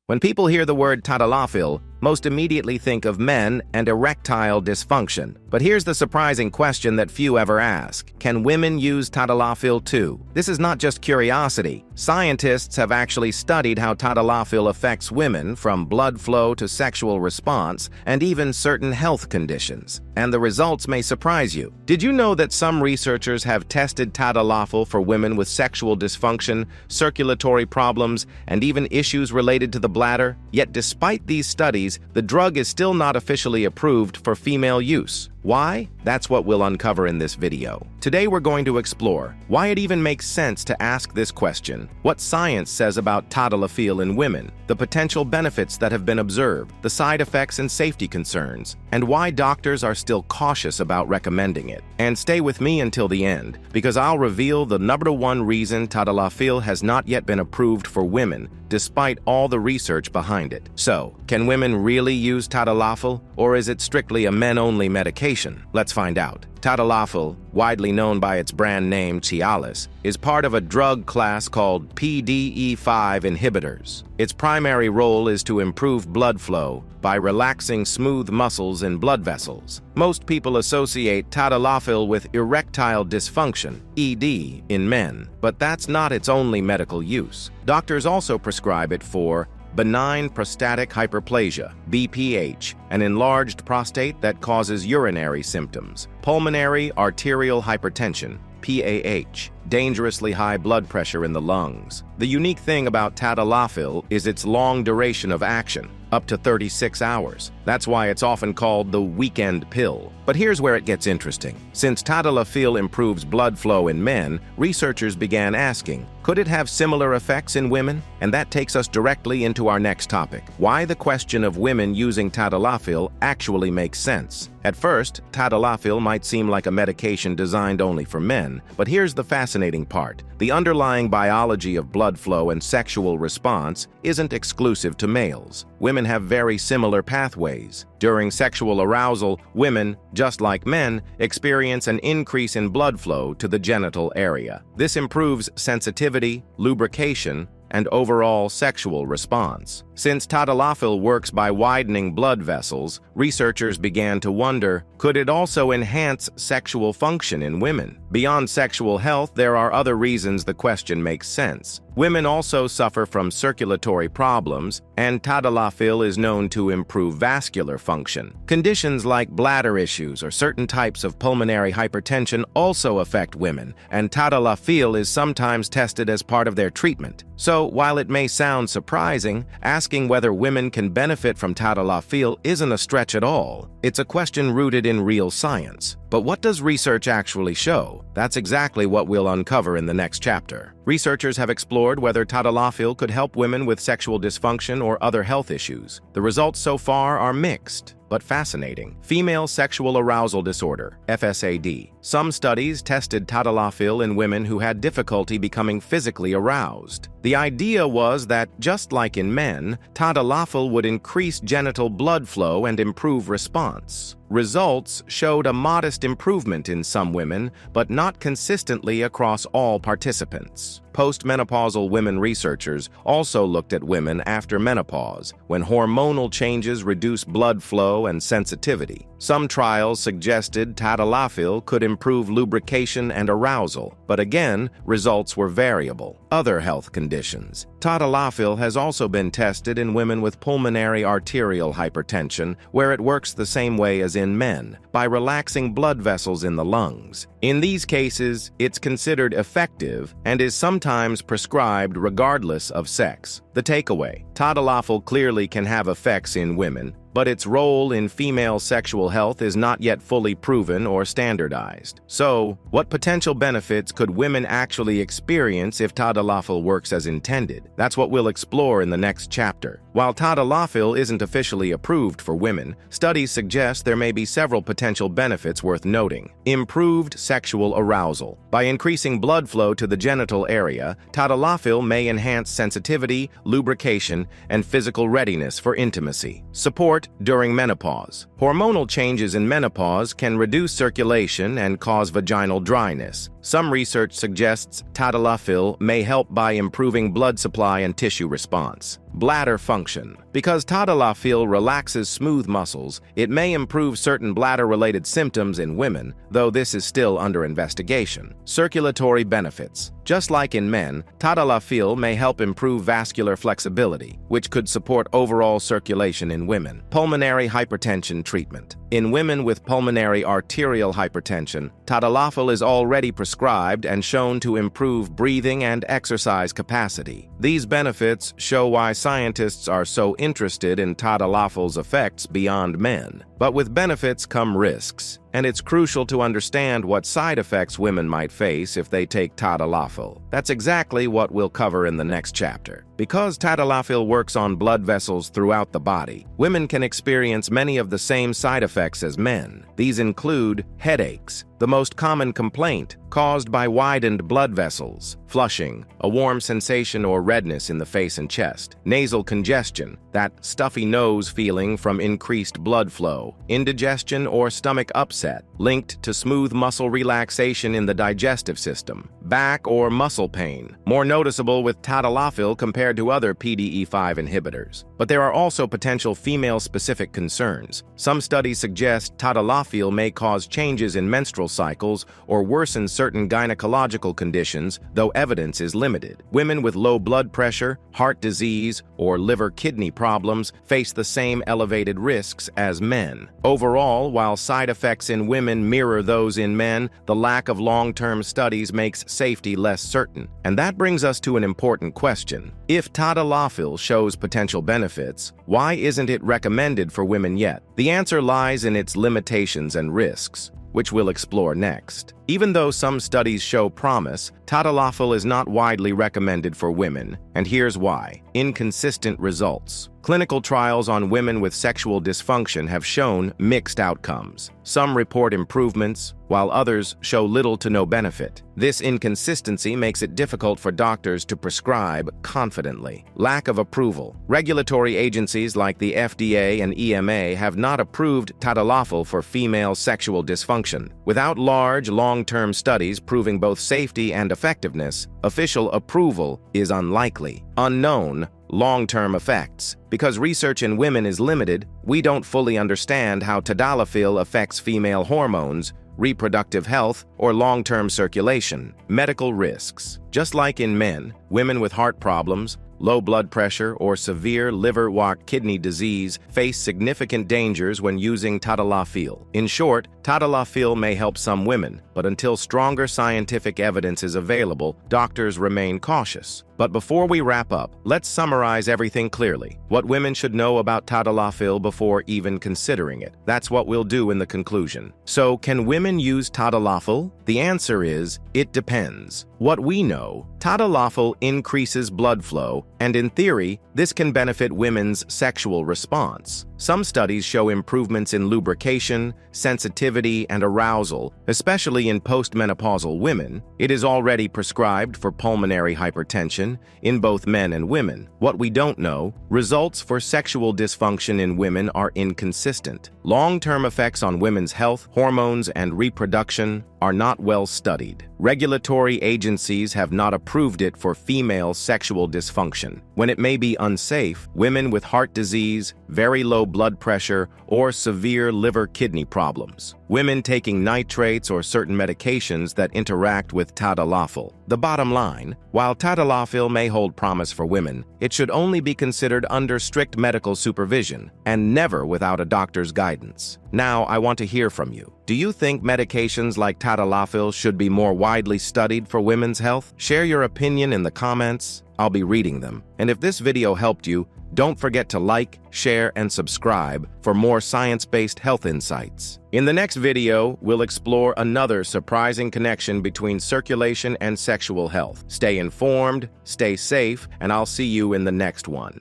When people hear the word Tadalafil, most immediately think of men and erectile dysfunction. But here's the surprising question that few ever ask. Can women use Tadalafil too? This is not just curiosity. Scientists have actually studied how Tadalafil affects women, from blood flow to sexual response, and even certain health conditions. And the results may surprise you. Did you know that some researchers have tested Tadalafil for women with sexual dysfunction, circulatory problems, and even issues related to the bladder? Yet despite these studies, the drug is still not officially approved for female use. Why? That's what we'll uncover in this video. Today we're going to explore why it even makes sense to ask this question, what science says about Tadalafil in women, the potential benefits that have been observed, the side effects and safety concerns, and why doctors are still cautious about recommending it. And stay with me until the end, because I'll reveal the #1 reason Tadalafil has not yet been approved for women, despite all the research behind it. So, can women really use Tadalafil, or is it strictly a men-only medication? Let's find out. Tadalafil, widely known by its brand name Cialis, is part of a drug class called PDE5 inhibitors. Its primary role is to improve blood flow by relaxing smooth muscles in blood vessels. Most people associate Tadalafil with erectile dysfunction, ED, in men, but that's not its only medical use. Doctors also prescribe it for benign prostatic hyperplasia, BPH, an enlarged prostate that causes urinary symptoms, pulmonary arterial hypertension, PAH, dangerously high blood pressure in the lungs. The unique thing about Tadalafil is its long duration of action, up to 36 hours. That's why it's often called the weekend pill. But here's where it gets interesting. Since Tadalafil improves blood flow in men, researchers began asking, could it have similar effects in women? And that takes us directly into our next topic, why the question of women using Tadalafil actually makes sense. At first, Tadalafil might seem like a medication designed only for men, but here's the fascinating part. The underlying biology of blood flow and sexual response isn't exclusive to males. Women have very similar pathways. During sexual arousal, women, just like men, experience an increase in blood flow to the genital area. This improves sensitivity, lubrication, and overall sexual response. Since Tadalafil works by widening blood vessels, researchers began to wonder, could it also enhance sexual function in women? Beyond sexual health, there are other reasons the question makes sense. Women also suffer from circulatory problems, and Tadalafil is known to improve vascular function. Conditions like bladder issues or certain types of pulmonary hypertension also affect women, and Tadalafil is sometimes tested as part of their treatment. So, while it may sound surprising, asking whether women can benefit from Tadalafil isn't a stretch at all. It's a question rooted in real science. But what does research actually show? That's exactly what we'll uncover in the next chapter. Researchers have explored whether Tadalafil could help women with sexual dysfunction or other health issues. The results so far are mixed, but fascinating. Female sexual arousal disorder, FSAD. Some studies tested Tadalafil in women who had difficulty becoming physically aroused. The idea was that, just like in men, Tadalafil would increase genital blood flow and improve response. Results showed a modest improvement in some women, but not consistently across all participants. Postmenopausal women researchers also looked at women after menopause, when hormonal changes reduce blood flow and sensitivity. Some trials suggested Tadalafil could improve lubrication and arousal, but again, results were variable. Other health conditions. Tadalafil has also been tested in women with pulmonary arterial hypertension, where it works the same way as in men, by relaxing blood vessels in the lungs. In these cases, it's considered effective and is sometimes prescribed regardless of sex. The takeaway: Tadalafil clearly can have effects in women, but its role in female sexual health is not yet fully proven or standardized. So, what potential benefits could women actually experience if Tadalafil works as intended? That's what we'll explore in the next chapter. While Tadalafil isn't officially approved for women, studies suggest there may be several potential benefits worth noting. Improved sexual arousal. By increasing blood flow to the genital area, Tadalafil may enhance sensitivity, lubrication, and physical readiness for intimacy. Support during menopause. Hormonal changes in menopause can reduce circulation and cause vaginal dryness. Some research suggests Tadalafil may help by improving blood supply and tissue response. Bladder function. Because Tadalafil relaxes smooth muscles, it may improve certain bladder-related symptoms in women, though this is still under investigation. Circulatory benefits. Just like in men, Tadalafil may help improve vascular flexibility, which could support overall circulation in women. Pulmonary hypertension treatment. In women with pulmonary arterial hypertension, Tadalafil is already prescribed and shown to improve breathing and exercise capacity. These benefits show why scientists are so interested in Tadalafil's effects beyond men. But with benefits come risks, and it's crucial to understand what side effects women might face if they take Tadalafil. That's exactly what we'll cover in the next chapter. Because Tadalafil works on blood vessels throughout the body, women can experience many of the same side effects as men. These include headaches, the most common complaint caused by widened blood vessels, flushing, a warm sensation or redness in the face and chest, nasal congestion, that stuffy nose feeling from increased blood flow, indigestion or stomach upset, linked to smooth muscle relaxation in the digestive system, back or muscle pain, more noticeable with Tadalafil compared to other PDE5 inhibitors. But there are also potential female-specific concerns. Some studies suggest Tadalafil may cause changes in menstrual cycles or worsen certain gynecological conditions, though evidence is limited. Women with low blood pressure, heart disease, or liver-kidney problems face the same elevated risks as men. Overall, while side effects in women mirror those in men, the lack of long-term studies makes safety less certain. And that brings us to an important question. If Tadalafil shows potential benefits, why isn't it recommended for women yet? The answer lies in its limitations and risks, which we'll explore next. Even though some studies show promise, Tadalafil is not widely recommended for women, and here's why. Inconsistent results. Clinical trials on women with sexual dysfunction have shown mixed outcomes. Some report improvements, while others show little to no benefit. This inconsistency makes it difficult for doctors to prescribe confidently. Lack of approval. Regulatory agencies like the FDA and EMA have not approved Tadalafil for female sexual dysfunction. Without large, long-term studies proving both safety and effectiveness, official approval is unlikely. Unknown long-term effects. Because research in women is limited, we don't fully understand how Tadalafil affects female hormones, reproductive health, or long-term circulation. Medical risks. Just like in men, women with heart problems, low blood pressure, or severe liver or kidney disease face significant dangers when using Tadalafil. In short, Tadalafil may help some women, but until stronger scientific evidence is available, doctors remain cautious. But before we wrap up, let's summarize everything clearly. What women should know about Tadalafil before even considering it. That's what we'll do in the conclusion. So, can women use Tadalafil? The answer is, it depends. What we know, Tadalafil increases blood flow, and in theory, this can benefit women's sexual response. Some studies show improvements in lubrication, sensitivity, and arousal, especially in postmenopausal women. It is already prescribed for pulmonary hypertension in both men and women. What we don't know, results for sexual dysfunction in women are inconsistent. Long-term effects on women's health, hormones, and reproduction are not well studied. Regulatory agencies have not approved it for female sexual dysfunction. When it may be unsafe, women with heart disease, very low blood pressure, or severe liver-kidney problems. Women taking nitrates or certain medications that interact with Tadalafil. The bottom line, while Tadalafil may hold promise for women, it should only be considered under strict medical supervision and never without a doctor's guidance. Now, I want to hear from you. Do you think medications like Tadalafil should be more widely studied for women's health? Share your opinion in the comments. I'll be reading them. And if this video helped you, don't forget to like, share, and subscribe for more science-based health insights. In the next video, we'll explore another surprising connection between circulation and sexual health. Stay informed, stay safe, and I'll see you in the next one.